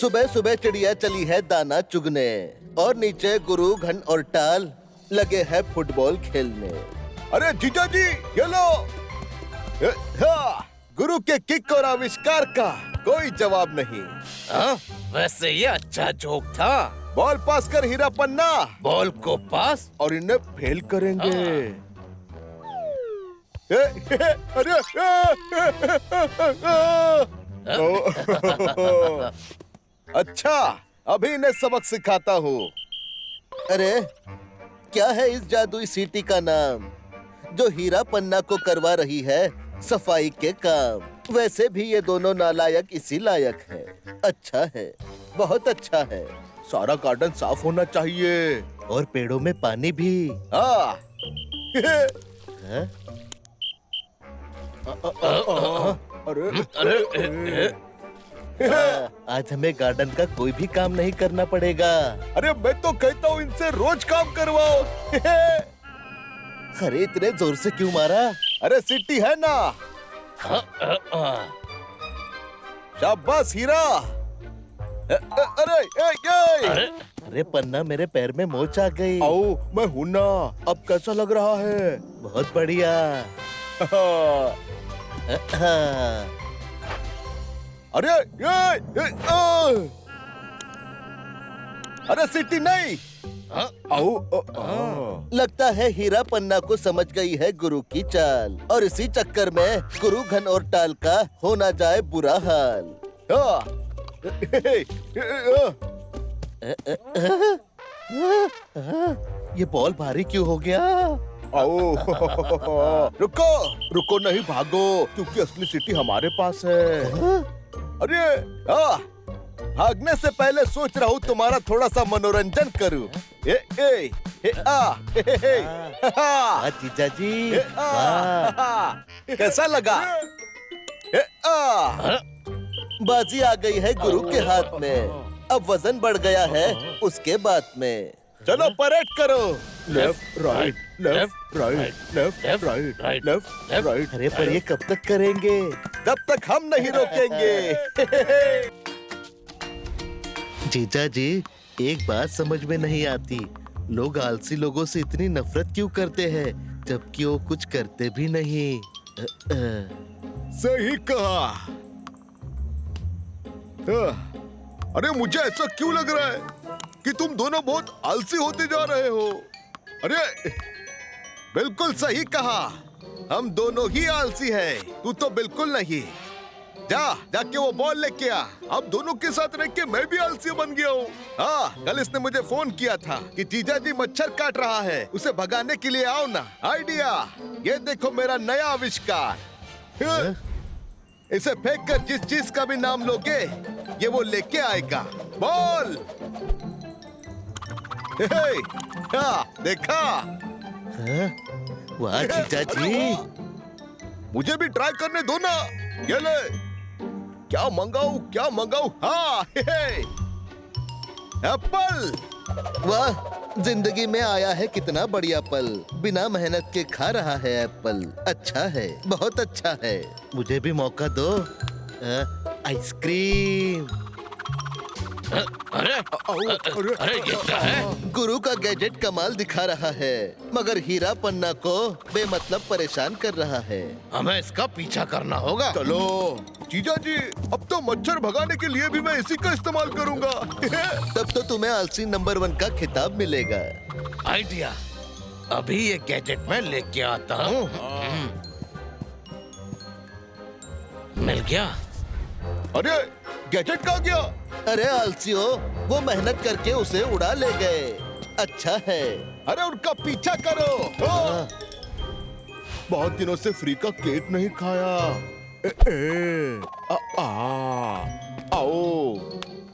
सुबह सुबह चिड़िया चली है दाना चुगने और नीचे गुरु घन और टाल लगे है फुटबॉल खेलने। अरे जीजा जी ये लो। गुरु के किक और आविष्कार का कोई जवाब नहीं। वैसे ये अच्छा जोक था। बॉल पास कर हीरा पन्ना। बॉल को पास और इन्हें फेल करेंगे। अरे अच्छा अभी इन्हें सबक सिखाता हूँ। अरे क्या है इस जादुई सीटी का नाम जो हीरा पन्ना को करवा रही है सफाई के काम। वैसे भी ये दोनों नालायक इसी लायक है। अच्छा है, बहुत अच्छा है। सारा गार्डन साफ होना चाहिए और पेड़ों में पानी भी। अरे आज हमें गार्डन का कोई भी काम नहीं करना पड़ेगा। अरे मैं तो कहता हूँ इनसे रोज काम करवाओ। अरे इतने जोर से क्यों मारा? अरे सिटी है ना। शाबाश हीरा। अरे पन्ना मेरे पैर में मोच आ गई। आओ मैं हूं ना। अब कैसा लग रहा है? बहुत बढ़िया। अरे अरे सिटी नहीं। लगता है हीरा पन्ना को समझ गई है गुरु की चाल और इसी चक्कर में गुरु घन और टाल का हो ना जाए बुरा हाल। ये बॉल भारी क्यों हो गया? आओ रुको रुको नहीं भागो क्योंकि असली सिटी हमारे पास है। अरे भागने से पहले सोच रहा हूँ तुम्हारा थोड़ा सा मनोरंजन करूँ। जीजा जी कैसा लगा? बाजी आ गई है गुरु के हाथ में। अब वजन बढ़ गया है उसके बाद में। चलो परेड करो। Left right left right left right left right. अरे पर ये कब तक करेंगे? जब तक हम नहीं रोकेंगे। जीजा जी एक बात समझ में नहीं आती, लोग आलसी लोगों से इतनी नफरत क्यों करते हैं जबकि वो कुछ करते भी नहीं। सही कहा। अरे मुझे ऐसा क्यों लग रहा है कि तुम दोनों बहुत आलसी होते जा रहे हो? अरे बिल्कुल सही कहा, हम दोनों ही आलसी हैं। तू तो बिल्कुल नहीं। जाके वो बॉल लेके आ। अब दोनों के साथ रह के मैं भी आलसी बन गया हूँ। हाँ कल इसने मुझे फोन किया था कि जीजा जी मच्छर काट रहा है, उसे भगाने के लिए आओ ना। आइडिया, ये देखो मेरा नया आविष्कार। इसे फेंक कर जिस चीज का भी नाम लोगे ये वो लेके आएगा। बॉल। देखा? वाह जीजा जी। मुझे भी ट्राई करने दो ना। ये ले। क्या मंगाऊं? हाँ एप्पल। वाह जिंदगी में आया है कितना बढ़िया पल। बिना मेहनत के खा रहा है एप्पल। अच्छा है, बहुत अच्छा है। मुझे भी मौका दो। आइसक्रीम। अरे ये क्या है? गुरु का गैजेट कमाल दिखा रहा है मगर हीरा पन्ना को बेमतलब परेशान कर रहा है। हमें इसका पीछा करना होगा। चलो जीजा जी, अब तो मच्छर भगाने के लिए भी मैं इसी का इस्तेमाल करूंगा। तब तो तुम्हें आलसी नंबर 1 का खिताब मिलेगा। आइडिया, अभी ये गैजेट मैं लेके आता हूँ। मिल गया। अरे गैजेट कहाँ गया? अरे आलसियों, वो मेहनत करके उसे उड़ा ले गए। अच्छा है। अरे उनका पीछा करो। बहुत दिनों से फ्री का केक नहीं खाया। आओ।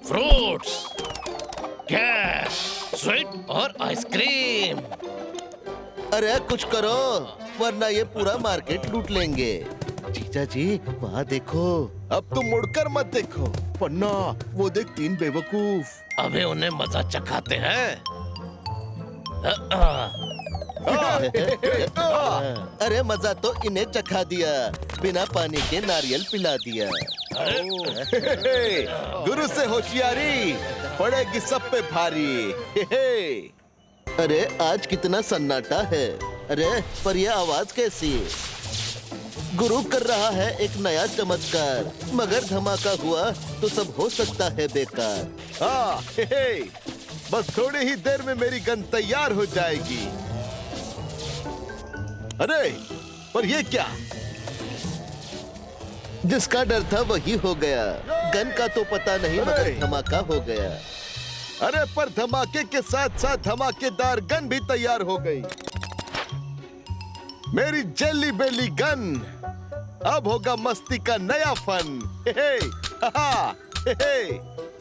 फ्रूट्स, कैश, स्वीट और आइसक्रीम। अरे कुछ करो वरना ये पूरा मार्केट लूट लेंगे। जीजा जी वहाँ देखो। अब तुम मुड़कर मत देखो। पन्ना वो देख 3 बेवकूफ। अबे उन्हें मजा चखाते हैं। अरे मजा तो इन्हें चखा दिया, बिना पानी के नारियल पिला दिया। गुरु से होशियारी पड़ेगी सब पे भारी। अरे आज कितना सन्नाटा है। अरे पर यह आवाज कैसी? गुरु कर रहा है एक नया चमत्कार, मगर धमाका हुआ तो सब हो सकता है बेकार। हाँ, बस थोड़ी ही देर में मेरी गन तैयार हो जाएगी। अरे पर ये क्या? जिसका डर था वही हो गया। गन का तो पता नहीं मगर धमाका हो गया। अरे पर धमाके के साथ साथ धमाकेदार गन भी तैयार हो गई। मेरी जेली बेली गन। अब होगा मस्ती का नया फन।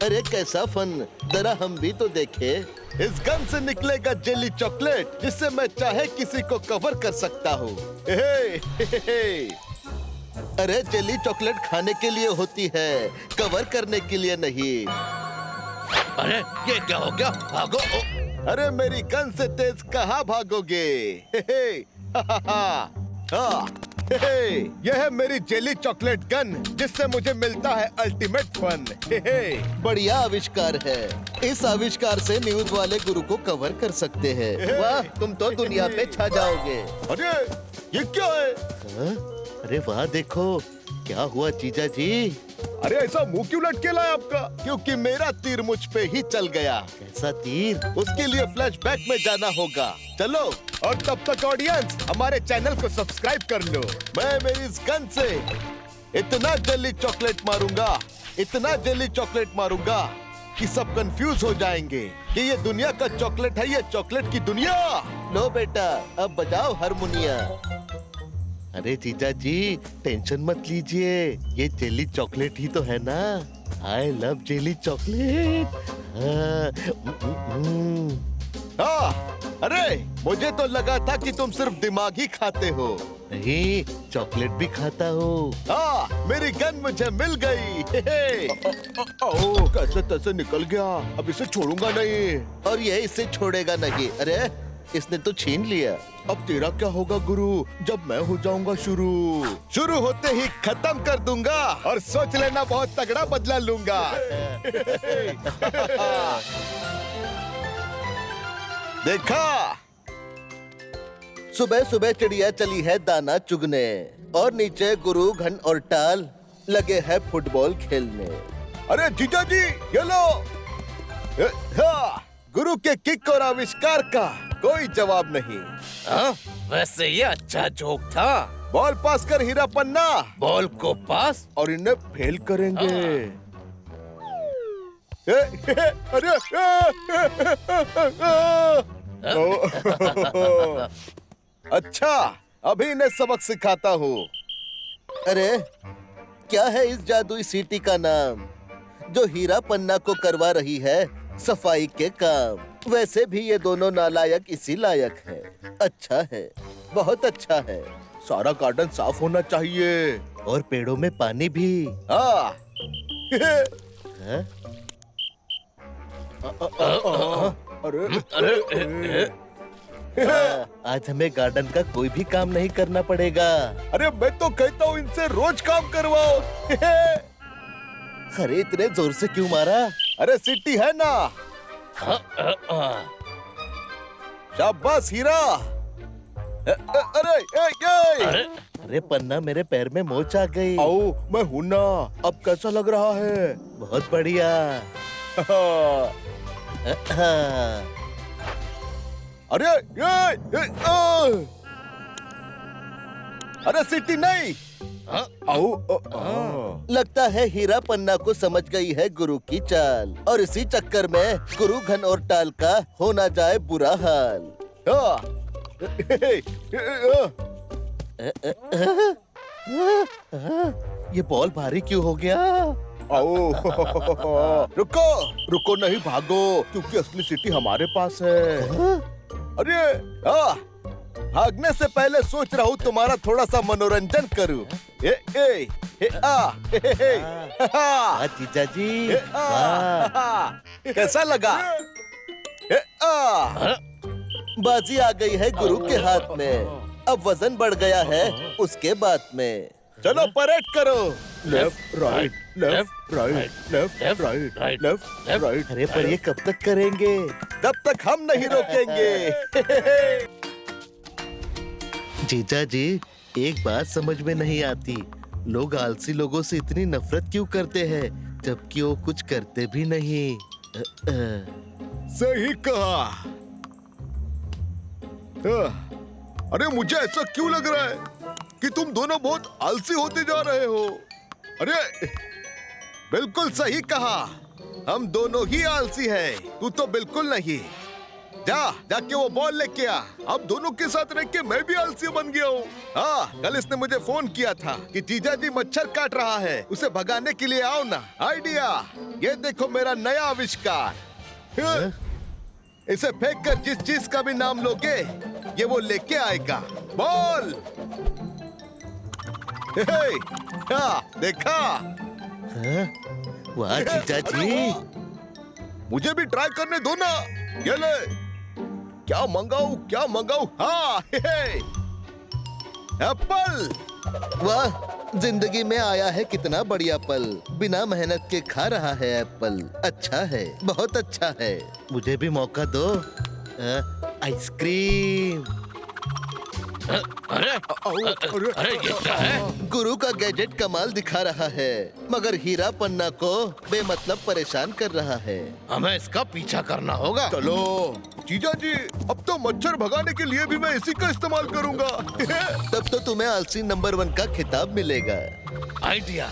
अरे कैसा फन, जरा हम भी तो देखे। इस गन से निकलेगा जेली चॉकलेट, जिससे मैं चाहे किसी को कवर कर सकता हूँ। अरे जेली चॉकलेट खाने के लिए होती है, कवर करने के लिए नहीं। अरे ये क्या हो गया? भागो! अरे मेरी गन से तेज कहाँ भागोगे? यह है मेरी जेली चॉकलेट गन, जिससे मुझे मिलता है अल्टीमेट फन। बढ़िया आविष्कार है। इस आविष्कार से न्यूज वाले गुरु को कवर कर सकते हैं। वाह, तुम तो दुनिया पे छा जाओगे। अरे ये क्या है? अरे वाह, देखो क्या हुआ जीजा जी। अरे ऐसा मुंह क्यों लटकेला है आपका? क्योंकि मेरा तीर मुझ पे ही चल गया। कैसा तीर? उसके लिए फ्लैशबैक में जाना होगा। चलो, और तब तक ऑडियंस हमारे चैनल को सब्सक्राइब कर लो। मैं मेरी इस गन से इतना जेली चॉकलेट मारूंगा, इतना जेली चॉकलेट मारूंगा कि सब कंफ्यूज हो जाएंगे कि ये दुनिया का चॉकलेट है, ये चॉकलेट की दुनिया। लो बेटा, अब बजाओ हारमोनिया। अरे जीजा जी, टेंशन मत लीजिए, ये जेली चॉकलेट ही तो है ना। I love jelly chocolate. अरे मुझे तो लगा था कि तुम सिर्फ दिमाग ही खाते हो। नहीं, चॉकलेट भी खाता हूँ। मेरी गन मुझे मिल गई। कैसे तैसे निकल गया, अब इसे छोड़ूंगा नहीं। और ये इसे छोड़ेगा नहीं। अरे इसने तो छीन लिया। अब तेरा क्या होगा गुरु, जब मैं हो जाऊंगा शुरू होते ही खत्म कर दूंगा, और सोच लेना बहुत तगड़ा बदला लूंगा। देखा, सुबह सुबह चिड़िया चली है दाना चुगने, और नीचे गुरु घन और टाल लगे है फुटबॉल खेलने। अरे जीजा जी, ये लो। गुरु के किक और आविष्कार का कोई जवाब नहीं। वैसे ये अच्छा जोक था। बॉल पास कर हीरा पन्ना। बॉल को पास और इन्हें फेल करेंगे। अरे अच्छा, अभी इन्हें सबक सिखाता हूँ। अरे क्या है इस जादुई सीटी का नाम, जो हीरा पन्ना को करवा रही है सफाई के काम। वैसे भी ये दोनों नालायक इसी लायक है। अच्छा है, बहुत अच्छा है। सारा गार्डन साफ होना चाहिए, और पेड़ों में पानी भी। अरे आज हमें गार्डन का कोई भी काम नहीं करना पड़ेगा। अरे मैं तो कहता हूँ इनसे रोज काम करवाओ। अरे इतने जोर से क्यों मारा? अरे सिटी है ना। शाबाश हीरा। अरे पन्ना, मेरे पैर में मोच आ गई। आओ, मैं हूं ना। अब कैसा लग रहा है? बहुत बढ़िया। अरे सिटी नहीं। लगता है हीरा पन्ना को समझ गई है गुरु की चाल, और इसी चक्कर में गुरु घन और टाल का हो ना जाए बुरा हाल। ये बॉल भारी क्यों हो गया? रुको रुको, नहीं भागो, क्योंकि असली सिटी हमारे पास है। अरे भागने से पहले सोच रहा हूँ तुम्हारा थोड़ा सा मनोरंजन करूँ। जीजा जी, कैसा लगा? बाजी आ गई है गुरु के हाथ में। अब वजन बढ़ गया है उसके बाद में। चलो परेड करो। Left right left right left left, right right, left left, right. अरे पर ये कब तक करेंगे? तब तक हम नहीं रोकेंगे। जीजा जी, एक बात समझ में नहीं आती, लोग आलसी लोगों से इतनी नफरत क्यों करते हैं जबकि वो कुछ करते भी नहीं। सही कहा। अरे मुझे ऐसा क्यों लग रहा है कि तुम दोनों बहुत आलसी होते जा रहे हो? अरे बिल्कुल सही कहा, हम दोनों ही आलसी हैं। तू तो बिल्कुल नहीं। जाके वो बॉल लेके आ। अब दोनों के साथ रह के मैं भी आलसी बन गया हूँ। हाँ, कल इसने मुझे फोन किया था कि जीजा जी मच्छर काट रहा है, उसे भगाने के लिए आओ ना। आइडिया, ये देखो मेरा नया आविष्कार। इसे फेंक कर जिस चीज का भी नाम लोगे ये वो लेके आएगा। बॉल। देखा? वाह जीजा जी, मुझे भी ट्राई करने दो ना। ये ले, क्या मंगाऊं? हाँ, एप्पल। वाह, जिंदगी में आया है कितना बढ़िया पल। बिना मेहनत के खा रहा है एप्पल। अच्छा है, बहुत अच्छा है। मुझे भी मौका दो। आइसक्रीम। अरे अरे ये क्या है? गुरु का गैजेट कमाल दिखा रहा है, मगर हीरा पन्ना को बेमतलब परेशान कर रहा है। हमें इसका पीछा करना होगा। चलो जीजा जी, अब तो मच्छर भगाने के लिए भी मैं इसी का इस्तेमाल करूंगा। तब तो तुम्हें आलसी नंबर 1 का खिताब मिलेगा। आइडिया,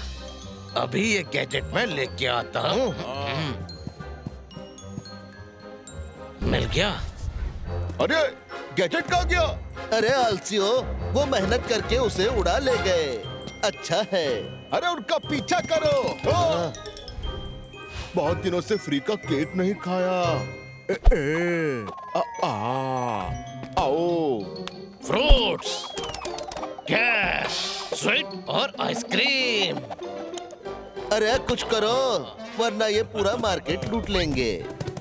अभी ये गैजेट मैं लेके आता हूँ। मिल गया। अरे गैजेट कहाँ गया? अरे आलसियो, वो मेहनत करके उसे उड़ा ले गए। अच्छा है। अरे उनका पीछा करो। बहुत दिनों से फ्री का केक नहीं खाया। आओ। फ्रूट्स, कैश, स्वीट और आइसक्रीम। अरे कुछ करो, वरना ये पूरा मार्केट लूट लेंगे।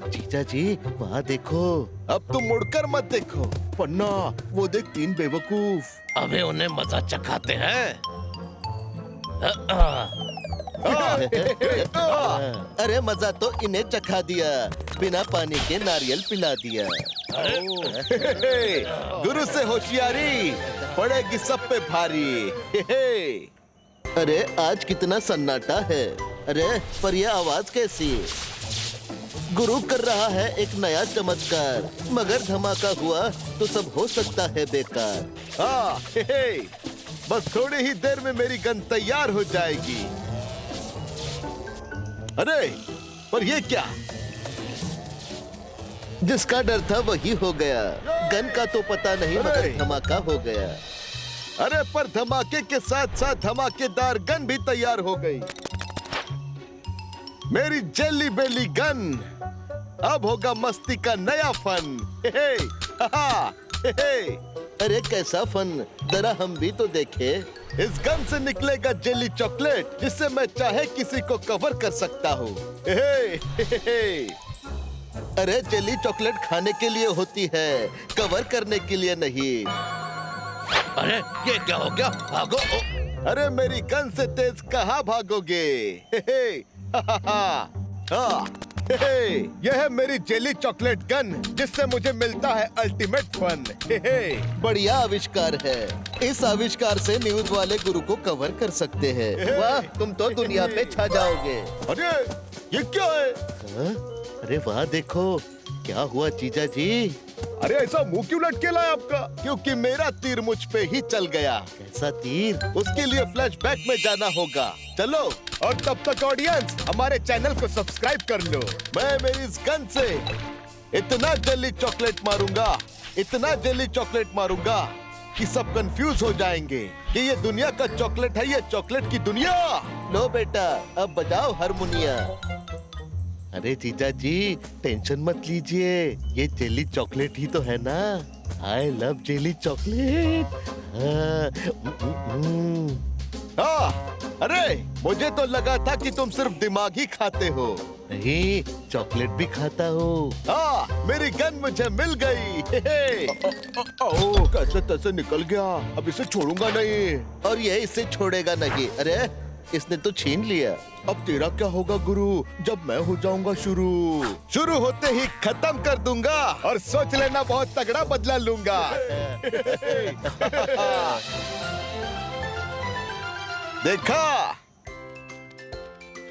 जीजा जी, वहाँ देखो। अब तुम मुड़कर मत देखो। पन्ना, वो देख 3 बेवकूफ। अबे उन्हें मजा चखाते हैं। अरे मजा तो इन्हें चखा दिया, बिना पानी के नारियल पिला दिया। गुरु से होशियारी पड़ेगी सब पे भारी। अरे आज कितना सन्नाटा है। अरे पर ये आवाज कैसी? गुरु कर रहा है एक नया चमत्कार, मगर धमाका हुआ तो सब हो सकता है बेकार। हाँ, बस थोड़ी ही देर में मेरी गन तैयार हो जाएगी। अरे पर ये क्या? जिसका डर था वही हो गया। गन का तो पता नहीं, मगर धमाका हो गया। अरे पर धमाके के साथ साथ धमाकेदार गन भी तैयार हो गई। मेरी जेली बेली गन। अब होगा मस्ती का नया फन। अरे कैसा फन, जरा हम भी तो देखे। इस गन से निकलेगा जेली चॉकलेट, जिससे मैं चाहे किसी को कवर कर सकता हूँ। अरे जेली चॉकलेट खाने के लिए होती है, कवर करने के लिए नहीं। अरे ये क्या हो गया? भागो। अरे मेरी गन से तेज कहाँ भागोगे? यह है मेरी जेली चॉकलेट गन, जिससे मुझे मिलता है अल्टीमेट फन। बढ़िया आविष्कार है। इस आविष्कार से न्यूज वाले गुरु को कवर कर सकते हैं। वाह, तुम तो दुनिया पे छा जाओगे। अरे ये क्या है? अरे वाह देखो, क्या हुआ जीजा जी? अरे ऐसा मुंह क्यों लटके लाया आपका? क्योंकि मेरा तीर मुझ पे ही चल गया। कैसा तीर? उसके लिए फ्लैशबैक में जाना होगा। चलो, और तब तक ऑडियंस हमारे चैनल को सब्सक्राइब कर लो। मैं मेरी इस गन से इतना जेली चॉकलेट मारूंगा, इतना जेली चॉकलेट मारूंगा कि सब कंफ्यूज हो जाएंगे कि ये दुनिया का चॉकलेट है, ये चॉकलेट की दुनिया। लो बेटा, अब बजाओ हारमोनिया। अरे जीजा जी, टेंशन मत लीजिए, ये जेली चॉकलेट ही तो है ना। I love jelly chocolate. अरे मुझे तो लगा था कि तुम सिर्फ दिमाग ही खाते हो। नहीं, चॉकलेट भी खाता हूँ। मेरी गन मुझे मिल गई। कैसे तैसे निकल गया, अब इसे छोड़ूंगा नहीं। और ये इसे छोड़ेगा नहीं। अरे इसने तो छीन लिया। अब तेरा क्या होगा गुरु, जब मैं हो जाऊंगा शुरू होते ही खत्म कर दूंगा, और सोच लेना बहुत तगड़ा बदला लूंगा। देखा,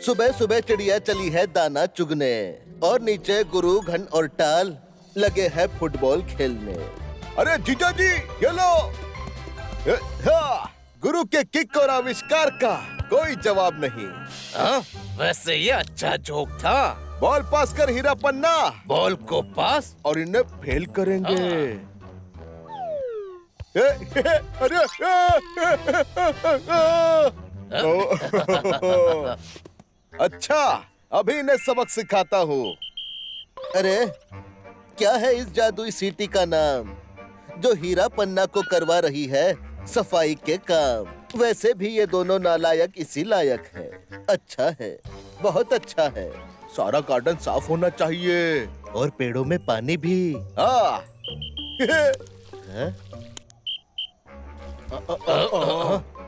सुबह सुबह चिड़िया चली है दाना चुगने, और नीचे गुरु घन और टाल लगे हैं फुटबॉल खेलने। अरे जीजा जी ये लो। हाँ, गुरु के किक और आविष्कार का कोई जवाब नहीं। हाँ, वैसे ये अच्छा जोक था। बॉल पास कर हीरा पन्ना, बॉल को पास। और इन्हें फेल करेंगे। अरे अच्छा, अभी इन्हें सबक सिखाता हूँ। अरे क्या है इस जादुई सीटी का नाम, जो हीरा पन्ना को करवा रही है सफाई के काम। वैसे भी ये दोनों नालायक इसी लायक है। अच्छा है, बहुत अच्छा है। सारा गार्डन साफ होना चाहिए, और पेड़ों में पानी भी। हाँ। हैं?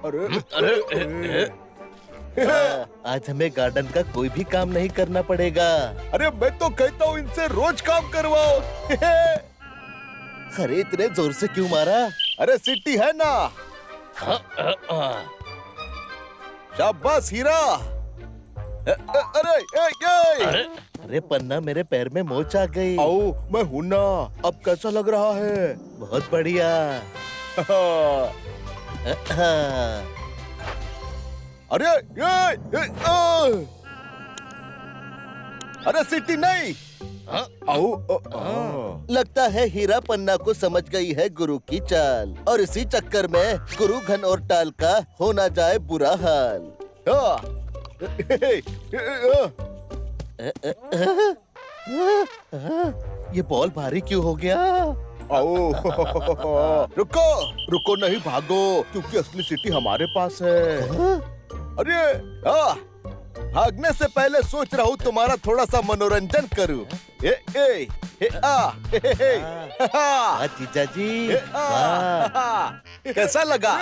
अरे आज हमें गार्डन का कोई भी काम नहीं करना पड़ेगा। अरे मैं तो कहता हूँ इनसे रोज काम करवाओ। अरे इतने जोर से क्यों मारा? अरे सिटी है ना। शाबाश हीरा। अरे अरे पन्ना, मेरे पैर में मोच आ गई। आओ, मैं हूं ना। अब कैसा लग रहा है? बहुत बढ़िया। अरे अरे सिटी नहीं। आओ। लगता है हीरा पन्ना को समझ गई है गुरु की चाल, और इसी चक्कर में गुरु घन और टाल का हो ना जाए बुरा हाल। ये बॉल भारी क्यों हो गया? आओ। रुको रुको, नहीं भागो, क्योंकि असली सिटी हमारे पास है। अरे भागने से पहले सोच रहा हूँ तुम्हारा थोड़ा सा मनोरंजन करूँ। जीजा जी, कैसा लगा?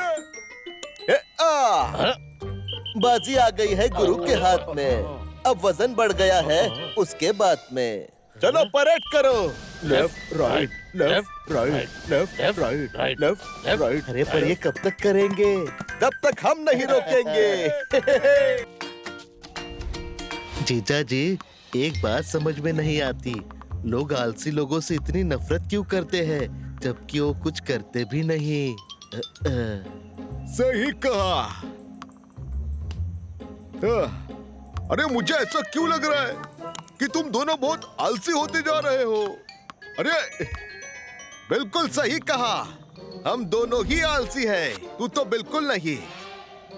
बाजी आ गई है गुरु के हाथ में। अब वजन बढ़ गया है उसके बाद में। चलो परेड करो। Left right, left right, left right, left right. अरे पर ये कब तक करेंगे? तब तक हम नहीं रोकेंगे। जीजा जी, एक बात समझ में नहीं आती, लोग आलसी लोगों से इतनी नफरत क्यों करते हैं, जबकि वो कुछ करते भी नहीं। सही कहा। अरे मुझे ऐसा क्यों लग रहा है कि तुम दोनों बहुत आलसी होते जा रहे हो। अरे बिल्कुल सही कहा, हम दोनों ही आलसी हैं। तू तो बिल्कुल नहीं।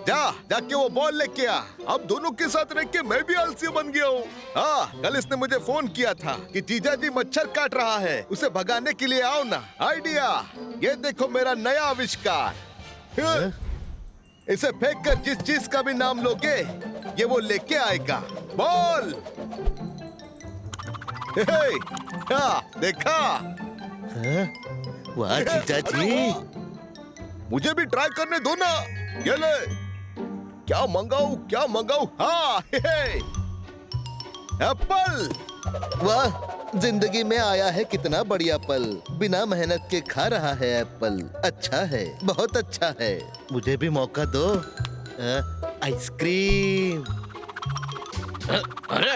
जाके वो बॉल लेके आ। अब दोनों के साथ रह के मैं भी आलसी बन गया हूँ। हाँ, कल इसने मुझे फोन किया था कि जीजा जी मच्छर काट रहा है, उसे भगाने के लिए आओ ना। आइडिया, ये देखो मेरा नया आविष्कार। इसे फेंक कर जिस चीज का भी नाम लोगे, ये वो लेके आएगा। बॉल। देखा? वाह जीजा जी, मुझे भी ट्राई करने दो ना। ये ले, क्या मंगाऊं? हाँ, एप्पल। वाह, जिंदगी में आया है कितना बढ़िया पल। बिना मेहनत के खा रहा है एप्पल। अच्छा है, बहुत अच्छा है। मुझे भी मौका दो। आइसक्रीम। अरे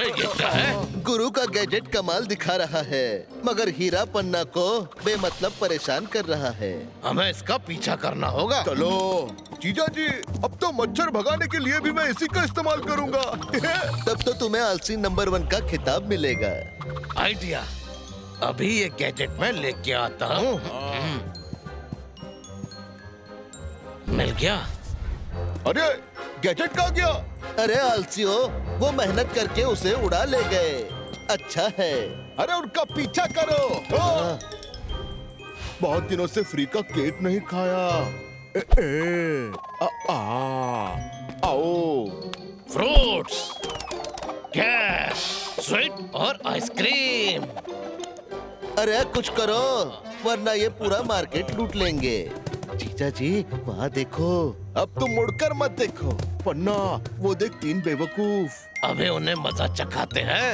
ये क्या है? गुरु का गैजेट कमाल दिखा रहा है, मगर हीरा पन्ना को बेमतलब परेशान कर रहा है। हमें इसका पीछा करना होगा। चलो जीजा जी, अब तो मच्छर भगाने के लिए भी मैं इसी का इस्तेमाल करूंगा। तब तो तुम्हें आलसी नंबर 1 का खिताब मिलेगा। आइडिया, अभी ये गैजेट मैं लेके आता हूँ। मिल गया। अरे गैजेट कहाँ गया? अरे आलसियों, वो मेहनत करके उसे उड़ा ले गए। अच्छा है। अरे उनका पीछा करो। बहुत दिनों से फ्री का केक नहीं खाया। आओ। फ्रूट्स, कैश, स्वीट और आइसक्रीम। अरे कुछ करो, वरना ये पूरा मार्केट लूट लेंगे। जीजा जी वहाँ देखो। अब तुम मुड़कर मत देखो। पन्ना वो देख, 3 बेवकूफ। अभी उन्हें मजा चखाते हैं।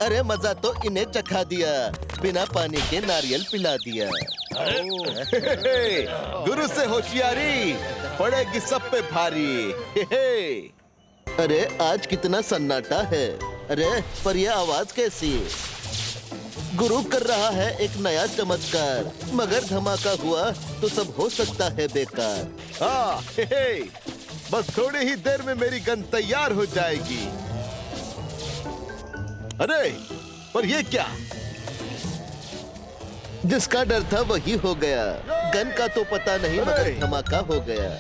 अरे मजा तो इन्हें चखा दिया, बिना पानी के नारियल पिला दिया। गुरु से होशियारी पड़ेगी सब पे भारी। अरे आज कितना सन्नाटा है। अरे पर यह आवाज कैसी? गुरु कर रहा है एक नया चमत्कार, मगर धमाका हुआ तो सब हो सकता है बेकार। हाँ, बस थोड़ी ही देर में मेरी गन तैयार हो जाएगी। अरे पर ये क्या? जिसका डर था वही हो गया। गन का तो पता नहीं, मगर धमाका हो गया।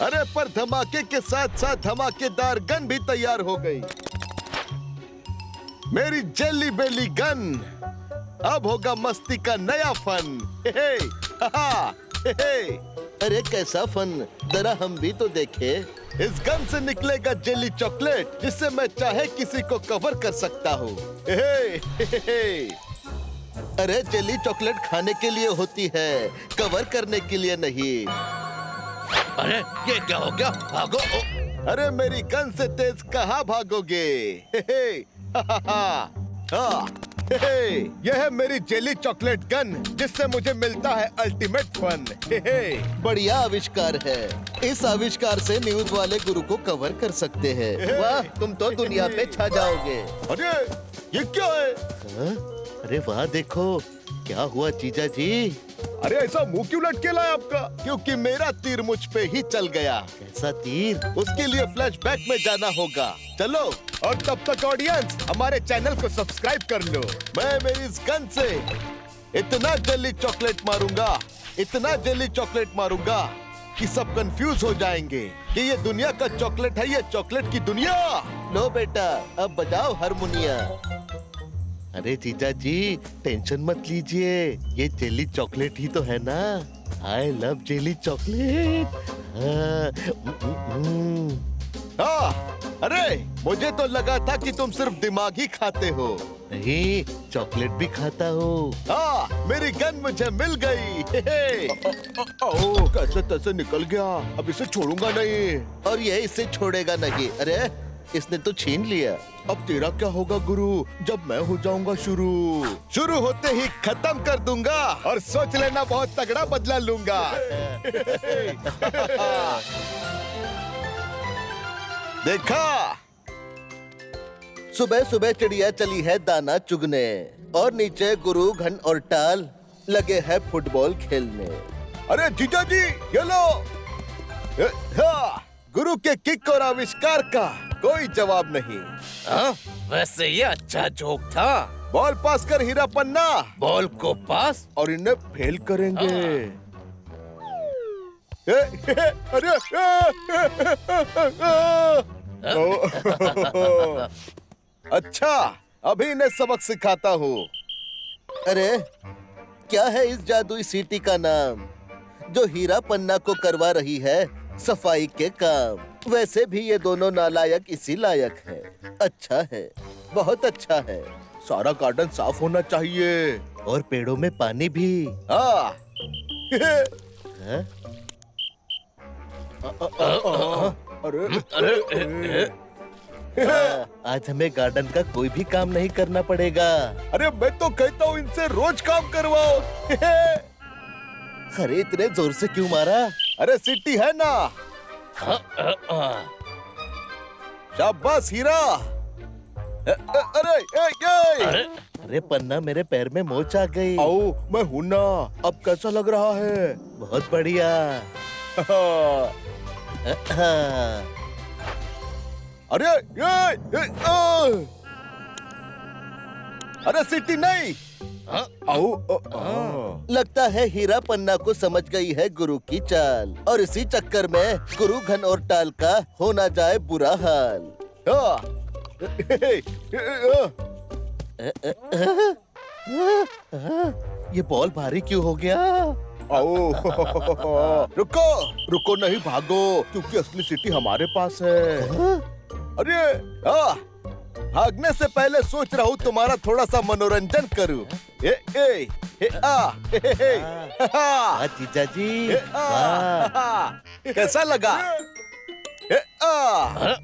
अरे पर धमाके के साथ साथ धमाकेदार गन भी तैयार हो गई। मेरी जेली बेली गन। अब होगा मस्ती का नया फन। अरे कैसा फन, जरा हम भी तो देखे। इस गन से निकलेगा जेली चॉकलेट, जिससे मैं चाहे किसी को कवर कर सकता हूँ। अरे जेली चॉकलेट खाने के लिए होती है, कवर करने के लिए नहीं। अरे ये क्या हो गया? भागो। अरे मेरी गन से तेज कहाँ भागोगे? यह है मेरी जेली चॉकलेट गन, जिससे मुझे मिलता है अल्टीमेट फन। बढ़िया आविष्कार है। इस आविष्कार से न्यूज वाले गुरु को कवर कर सकते हैं। वाह, तुम तो दुनिया पे छा जाओगे। अरे ये क्या है? अरे वाह देखो, क्या हुआ जीजा जी? अरे ऐसा मुंह क्यों लटकेला है आपका? क्योंकि मेरा तीर मुझ पे ही चल गया। कैसा तीर? उसके लिए फ्लैशबैक में जाना होगा। चलो, और तब तक ऑडियंस हमारे चैनल को सब्सक्राइब कर लो। मैं मेरी इस गन से इतना जेली चॉकलेट मारूंगा, इतना जेली चॉकलेट मारूंगा कि सब कंफ्यूज हो जाएंगे कि ये दुनिया का चॉकलेट है, ये चॉकलेट की दुनिया। लो बेटा, अब बजाओ हारमोनिया। अरे जीजा जी टेंशन मत लीजिए, ये जेली चॉकलेट ही तो है ना। I love jelly chocolate. अरे मुझे तो लगा था कि तुम सिर्फ दिमाग ही खाते हो। नहीं, चॉकलेट भी खाता हूँ। मेरी गन मुझे मिल गई। कैसे तैसे निकल गया, अब इसे छोड़ूंगा नहीं। और ये इसे छोड़ेगा नहीं। अरे इसने तो छीन लिया। अब तेरा क्या होगा गुरु, जब मैं हो जाऊंगा शुरू होते ही खत्म कर दूंगा, और सोच लेना बहुत तगड़ा बदला लूंगा। देखा, सुबह सुबह चिड़िया चली है दाना चुगने, और नीचे गुरु घन और टाल लगे है फुटबॉल खेलने। अरे जीजा जी ये लो। गुरु के किक और आविष्कार का कोई जवाब नहीं। वैसे ये अच्छा जोक था। बॉल पास कर हीरा पन्ना। बॉल को पास, और इन्हें फेल करेंगे। अरे अच्छा, अभी इन्हें सबक सिखाता हूँ। अरे क्या है इस जादुई सीटी का नाम, जो हीरा पन्ना को करवा रही है सफाई के काम। वैसे भी ये दोनों नालायक इसी लायक है। अच्छा है, बहुत अच्छा है। सारा गार्डन साफ होना चाहिए, और पेड़ों में पानी भी। अरे आज हमें गार्डन का कोई भी काम नहीं करना पड़ेगा। अरे मैं तो कहता हूँ इनसे रोज काम करवाओ। अरे इतने जोर से क्यों मारा? अरे सिटी है ना। शाबाश हीरा। अरे पन्ना, मेरे पैर में मोच आ गई। आओ मैं हूं ना। अब कैसा लग रहा है? बहुत बढ़िया। अरे अरे सिटी नहीं। लगता है हीरा पन्ना को समझ गई है गुरु की चाल, और इसी चक्कर में गुरु घन और टाल का हो ना जाए बुरा हाल। ये बॉल भारी क्यों हो गया? रुको रुको, नहीं भागो, क्योंकि असली सिटी हमारे पास है। अरे भागने से पहले सोच रहा हूँ तुम्हारा थोड़ा सा मनोरंजन करूँ। ए ए ए आ हे, हा, जीजा जी ए, आ, कैसा लगा? ए, आ,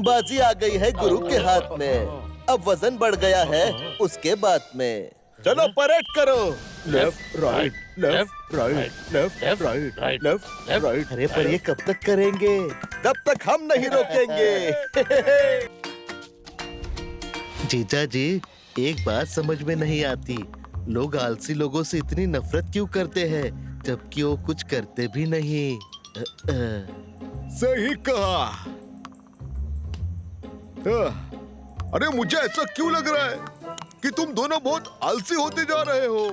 बाजी आ गई है गुरु के हाथ में। अब वजन बढ़ गया है उसके बाद में। चलो परेड करो। Left right left right left right right left right. अरे पर ये कब तक करेंगे? जब तक हम नहीं रोकेंगे। जीजा जी एक बात समझ में नहीं आती, लोग आलसी लोगों से इतनी नफरत क्यों करते हैं जबकि वो कुछ करते भी नहीं। सही कहा। अरे मुझे ऐसा क्यों लग रहा है कि तुम दोनों बहुत आलसी होते जा रहे हो।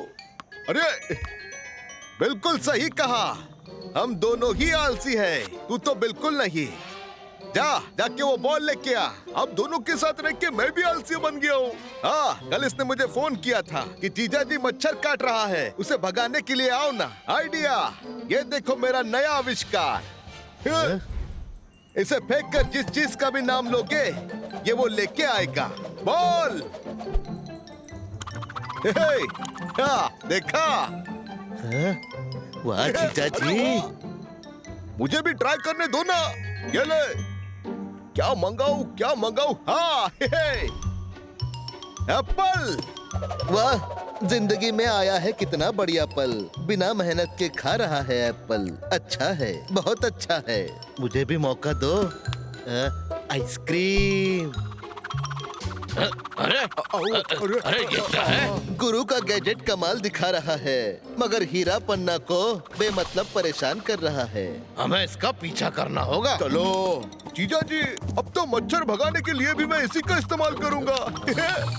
अरे बिल्कुल सही कहा, हम दोनों ही आलसी हैं। तू तो बिल्कुल नहीं। जाके वो बॉल लेके आ। अब दोनों के साथ रह के मैं भी आलसी बन गया हूँ। हाँ, कल इसने मुझे फोन किया था कि जीजा जी मच्छर काट रहा है, उसे भगाने के लिए आओ ना। आइडिया, ये देखो मेरा नया आविष्कार। इसे फेंक कर जिस चीज का भी नाम लोगे ये वो लेके आएगा। बॉल। देखा? वाह जीजा जी, मुझे भी ट्राई करने दो ना। ये ले, क्या मंगाऊं? हाँ, एप्पल। वाह जिंदगी में आया है कितना बढ़िया पल, बिना मेहनत के खा रहा है एप्पल। अच्छा है, बहुत अच्छा है। मुझे भी मौका दो। आइसक्रीम। अरे अरे ये क्या है? गुरु का गैजेट कमाल दिखा रहा है मगर हीरा पन्ना को बेमतलब परेशान कर रहा है। हमें इसका पीछा करना होगा। चलो जीजा जी, अब तो मच्छर भगाने के लिए भी मैं इसी का इस्तेमाल करूंगा।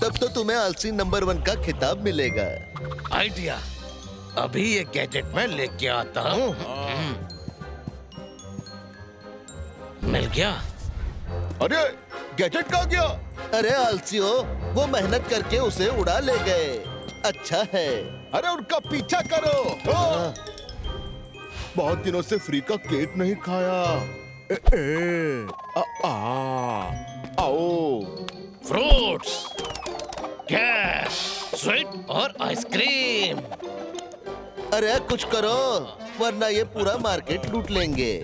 तब तो तुम्हें आलसी नंबर 1 का खिताब मिलेगा। आइडिया, अभी ये गैजेट मैं लेके आता हूँ। मिल गया। अरे गैजेट कहाँ गया? अरे आलसियों, वो मेहनत करके उसे उड़ा ले गए। अच्छा है। अरे उनका पीछा करो। बहुत दिनों से फ्री का केक नहीं खाया। आओ। फ्रूट्स, कैश, स्वीट और आइसक्रीम। अरे कुछ करो वरना ये पूरा मार्केट लूट लेंगे।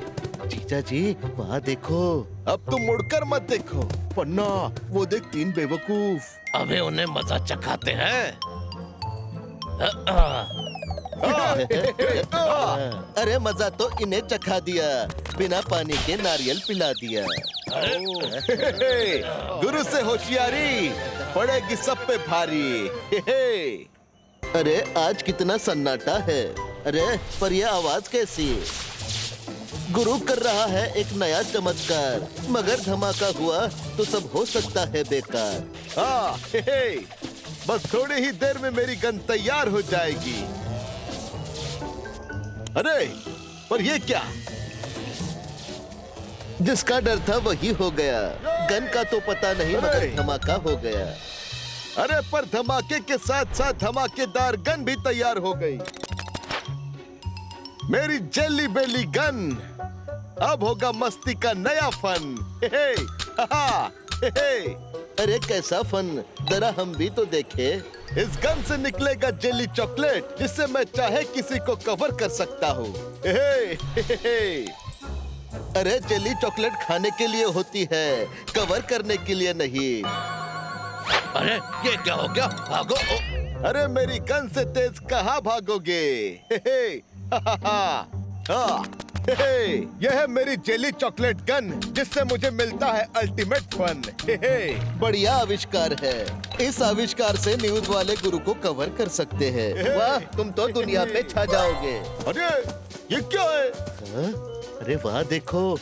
जीजा जी वहाँ देखो। अब तुम मुड़कर मत देखो। पन्ना, वो देख 3 बेवकूफ। अबे उन्हें मजा चखाते हैं। अरे मजा तो इन्हें चखा दिया, बिना पानी के नारियल पिला दिया। गुरु से होशियारी पड़ेगी सब पे भारी। अरे आज कितना सन्नाटा है। अरे पर यह आवाज कैसी? गुरु कर रहा है एक नया चमत्कार, मगर धमाका हुआ तो सब हो सकता है बेकार। हाँ, बस थोड़ी ही देर में मेरी गन तैयार हो जाएगी। अरे पर ये क्या? जिसका डर था वही हो गया। गन का तो पता नहीं मगर अरे! धमाका हो गया। अरे पर धमाके के साथ साथ धमाकेदार गन भी तैयार हो गई। मेरी जेली बेली गन। अब होगा मस्ती का नया फन। अरे कैसा फन, जरा हम भी तो देखे। इस गन से निकलेगा जेली चॉकलेट जिससे मैं चाहे किसी को कवर कर सकता हूँ। अरे जेली चॉकलेट खाने के लिए होती है, कवर करने के लिए नहीं। अरे ये क्या हो गया? भागो। अरे मेरी गन से तेज कहाँ भागोगे? यह है मेरी जेली चॉकलेट गन जिससे मुझे मिलता है अल्टीमेट फन। बढ़िया आविष्कार है। इस आविष्कार से न्यूज वाले गुरु को कवर कर सकते हैं। वाह, तुम तो दुनिया पे छा जाओगे। अरे ये क्या है? हाँ? अरे वाह देखो,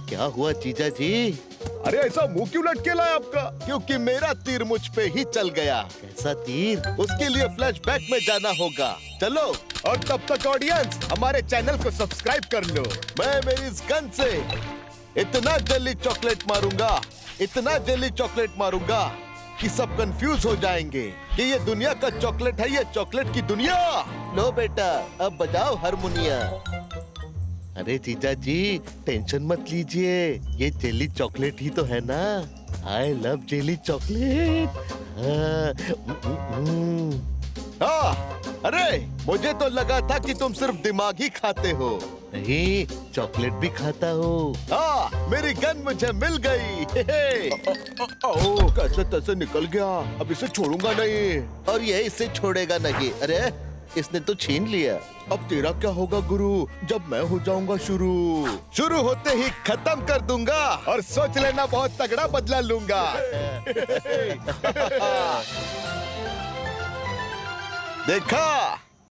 क्या हुआ जीजा जी? अरे ऐसा मुंह क्यों लटके लाया आपका? क्योंकि मेरा तीर मुझ पे ही चल गया। कैसा तीर? उसके लिए फ्लैशबैक में जाना होगा। चलो, और तब तक ऑडियंस हमारे चैनल को सब्सक्राइब कर लो। मैं मेरी इस गन से इतना जेली चॉकलेट मारूंगा, इतना जेली चॉकलेट मारूंगा कि सब कंफ्यूज हो जाएंगे कि ये दुनिया का चॉकलेट है, ये चॉकलेट की दुनिया। लो बेटा, अब बजाओ हारमोनिया। अरे जीजा जी टेंशन मत लीजिए, ये जेली चॉकलेट ही तो है ना। I love jelly chocolate. अरे मुझे तो लगा था कि तुम सिर्फ दिमाग ही खाते हो। नहीं, चॉकलेट भी खाता हूँ। मेरी गन मुझे मिल गई। कैसे तैसे निकल गया, अब इसे छोड़ूंगा नहीं। और ये इसे छोड़ेगा नहीं। अरे इसने तो छीन लिया। अब तेरा क्या होगा गुरु, जब मैं हो जाऊंगा शुरू होते ही खत्म कर दूंगा। और सोच लेना बहुत तगड़ा बदला लूंगा। देखा,